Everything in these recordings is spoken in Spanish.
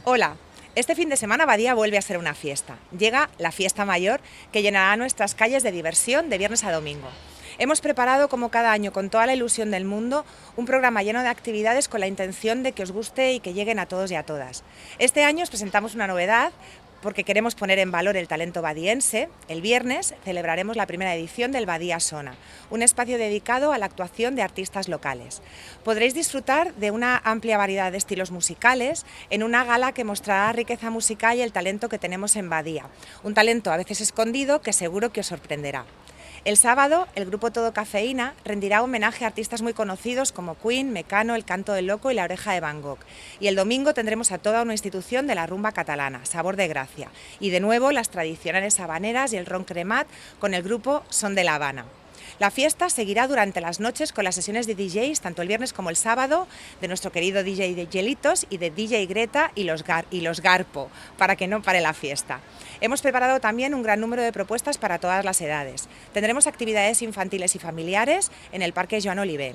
Hola, este fin de semana Badía vuelve a ser una fiesta. Llega la fiesta mayor que llenará nuestras calles de diversión de viernes a domingo. Hemos preparado, como cada año, con toda la ilusión del mundo, un programa lleno de actividades con la intención de que os guste y que lleguen a todos y a todas. Este año os presentamos una novedad porque queremos poner en valor el talento badiense. El viernes celebraremos la primera edición del Badía Sona, un espacio dedicado a la actuación de artistas locales. Podréis disfrutar de una amplia variedad de estilos musicales en una gala que mostrará la riqueza musical y el talento que tenemos en Badía, un talento a veces escondido que seguro que os sorprenderá. El sábado, el grupo Todo Cafeína rendirá homenaje a artistas muy conocidos como Queen, Mecano, El Canto del Loco y La Oreja de Van Gogh. Y el domingo tendremos a toda una institución de la rumba catalana, Sabor de Gracia. Y de nuevo las tradicionales habaneras y el ron cremat con el grupo Son de La Habana. La fiesta seguirá durante las noches con las sesiones de DJs, tanto el viernes como el sábado, de nuestro querido DJ de Gelitos y de DJ Greta y los Garpo, para que no pare la fiesta. Hemos preparado también un gran número de propuestas para todas las edades. Tendremos actividades infantiles y familiares en el Parque Joan Oliver.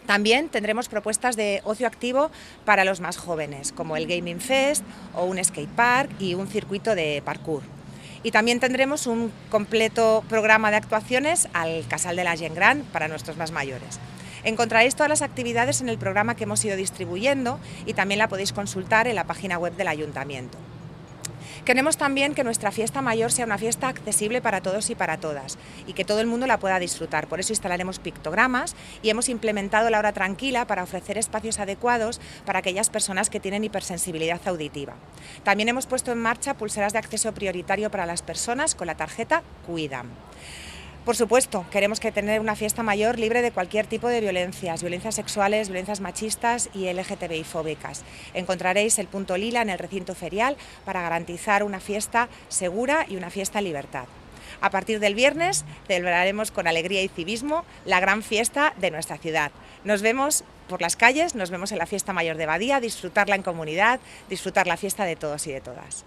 También tendremos propuestas de ocio activo para los más jóvenes, como el Gaming Fest o un skatepark y un circuito de parkour. Y también tendremos un completo programa de actuaciones al Casal de la Gent Gran para nuestros más mayores. Encontraréis todas las actividades en el programa que hemos ido distribuyendo y también la podéis consultar en la página web del Ayuntamiento. Queremos también que nuestra fiesta mayor sea una fiesta accesible para todos y para todas y que todo el mundo la pueda disfrutar. Por eso instalaremos pictogramas y hemos implementado la hora tranquila para ofrecer espacios adecuados para aquellas personas que tienen hipersensibilidad auditiva. También hemos puesto en marcha pulseras de acceso prioritario para las personas con la tarjeta Cuidam. Por supuesto, queremos tener una fiesta mayor libre de cualquier tipo de violencias sexuales, violencias machistas y LGTBI-fóbicas. Encontraréis el punto lila en el recinto ferial para garantizar una fiesta segura y una fiesta en libertad. A partir del viernes celebraremos con alegría y civismo la gran fiesta de nuestra ciudad. Nos vemos por las calles, nos vemos en la fiesta mayor de Badía, disfrutarla en comunidad, disfrutar la fiesta de todos y de todas.